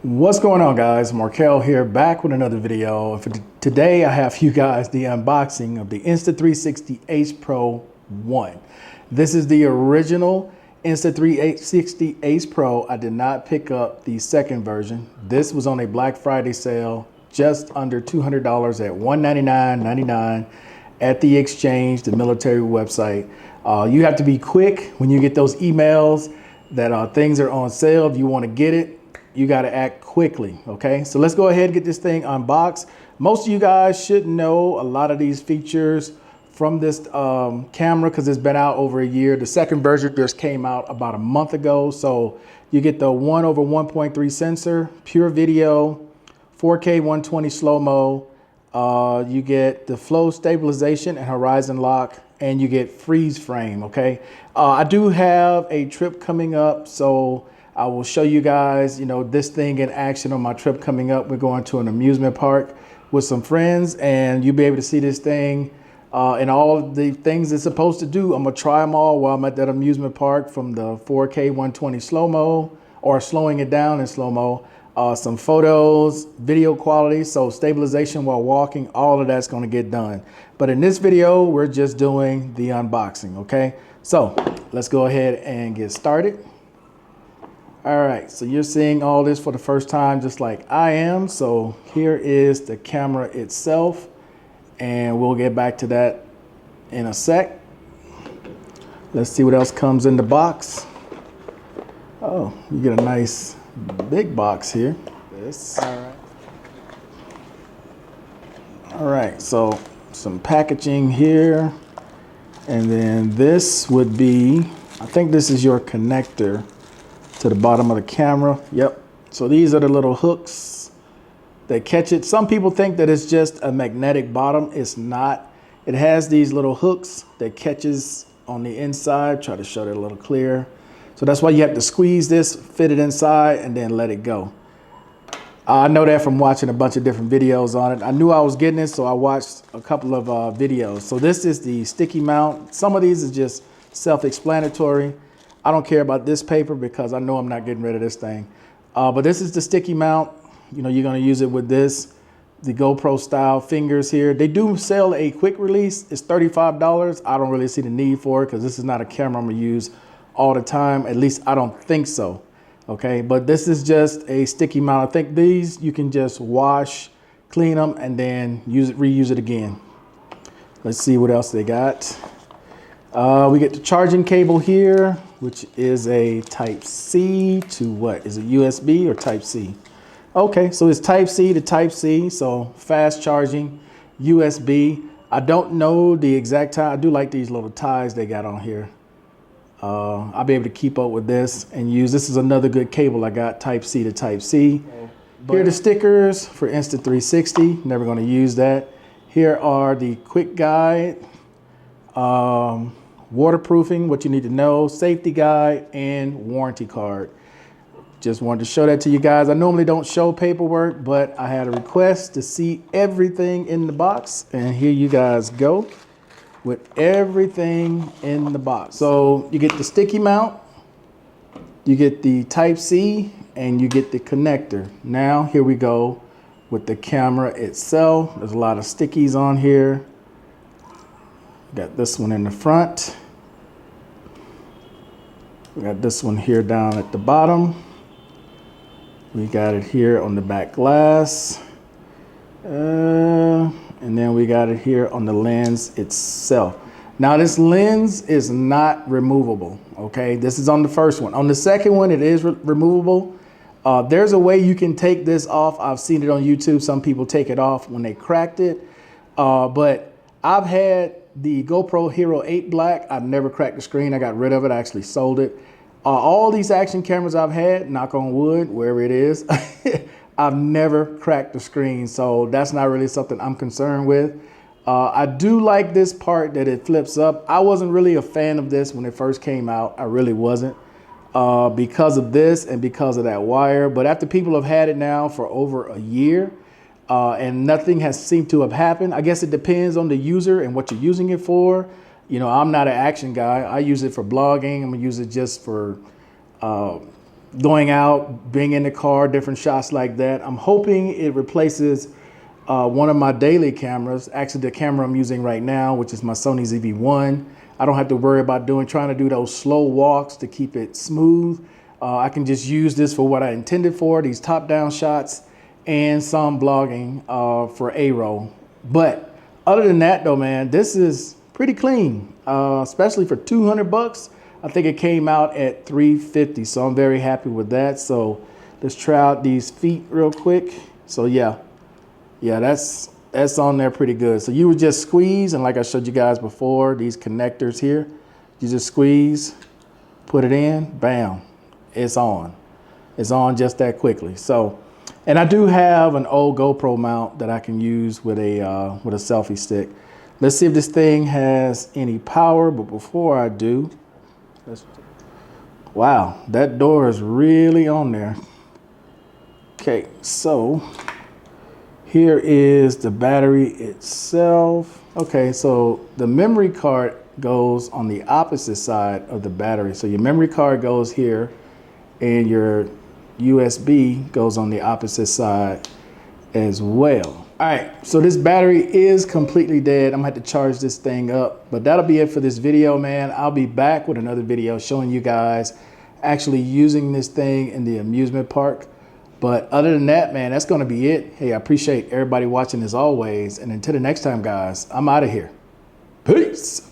What's going on, guys? Markel here, back with another video. For today I have for you guys the unboxing of the Insta360 Ace Pro 1. This is the original Insta360 Ace Pro. I did not pick up the second version. This was on a Black Friday sale, just under $200 at $199.99 at the exchange, the military website. You have to be quick when you get those emails that things are on sale. If you want to get it, you got to act quickly. Okay, so let's go ahead and get this thing unboxed. Most of you guys should know a lot of these features from this camera because it's been out over a year. The second version just came out about a month ago. So you get the 1/1.3 sensor, pure video, 4K 120 slow-mo. You get the flow stabilization and horizon lock, and you get freeze frame. Okay, I do have a trip coming up, so I will show you guys, this thing in action on my trip coming up. We're going to an amusement park with some friends, and you'll be able to see this thing and all the things it's supposed to do. I'm gonna try them all while I'm at that amusement park, from the 4K 120 slow-mo or slowing it down in slow-mo, some photos, video quality, so stabilization while walking, all of that's gonna get done. But in this video, we're just doing the unboxing, okay? So let's go ahead and get started. All right, so you're seeing all this for the first time, just like I am. So here is the camera itself, and we'll get back to that in a sec. Let's see what else comes in the box. Oh, you get a nice big box here. This. All right, so some packaging here. And then this would be, I think this is your connector to the bottom of the camera. Yep. So these are the little hooks that catch it. Some people think that it's just a magnetic bottom. It's not. It has these little hooks that catches on the inside. Try to show that a little clearer. So that's why you have to squeeze this, fit it inside, and then let it go. I know that from watching a bunch of different videos on it. I knew I was getting it, so I watched a couple of videos. So this is the sticky mount. Some of these is just self-explanatory. I don't care about this paper because I know I'm not getting rid of this thing. But this is the sticky mount. You're gonna use it with this, the GoPro style fingers here. They do sell a quick release. It's $35. I don't really see the need for it because this is not a camera I'm gonna use all the time. At least I don't think so. Okay, but this is just a sticky mount. I think these you can just wash, clean them, and then reuse it again. Let's see what else they got. We get the charging cable here, which is a Type C to what? Is it USB or Type C? Okay, so it's Type C to Type C, so fast charging, USB. I don't know the exact tie. I do like these little ties they got on here. I'll be able to keep up with this and use. This is another good cable I got, Type C to Type C. Here are the stickers for Insta360. Never going to use that. Here are the quick guide. Waterproofing, what you need to know, safety guide, and warranty card. Just wanted to show that to you guys. I normally don't show paperwork, but I had a request to see everything in the box, and here you guys go with everything in the box. So you get the sticky mount, you get the Type C, and you get the connector. Now here we go with the camera itself. There's a lot of stickies on here. Got this one in the front. We got this one here down at the bottom. We got it here on the back glass. And then we got it here on the lens itself. Now this lens is not removable, okay? This is on the first one. On the second one, it is removable. There's a way you can take this off. I've seen it on YouTube. Some people take it off when they cracked it. But I've had the GoPro Hero 8 Black. I've never cracked the screen. I got rid of it. I actually sold it. All these action cameras I've had, knock on wood, wherever it is, I've never cracked the screen. So that's not really something I'm concerned with. I do like this part that it flips up. I wasn't really a fan of this when it first came out. I really wasn't, because of this and because of that wire. But after people have had it now for over a year, and nothing has seemed to have happened. I guess it depends on the user and what you're using it for. I'm not an action guy. I use it for blogging. I'm gonna use it just for going out, being in the car, different shots like that. I'm hoping it replaces one of my daily cameras, actually the camera I'm using right now, which is my Sony ZV-1. I don't have to worry about trying to do those slow walks to keep it smooth. I can just use this for what I intended for, these top-down shots and some blogging for A-roll. But other than that though, man, this is pretty clean, especially for 200 bucks. I think it came out at 350, so I'm very happy with that. So let's try out these feet real quick. So yeah, that's on there pretty good. So you would just squeeze, and like I showed you guys before, these connectors here, you just squeeze, put it in, bam, it's on. It's on just that quickly. So, and I do have an old GoPro mount that I can use with a selfie stick. Let's see if this thing has any power, but before I do, wow, that door is really on there. Okay, so here is the battery itself. Okay, so the memory card goes on the opposite side of the battery. So your memory card goes here and your USB goes on the opposite side as well. All right, so this battery is completely dead. I'm gonna have to charge this thing up, but that'll be it for this video, man. I'll be back with another video showing you guys actually using this thing in the amusement park. But other than that, man, that's gonna be it. Hey, I appreciate everybody watching as always. And until the next time, guys, I'm out of here. Peace.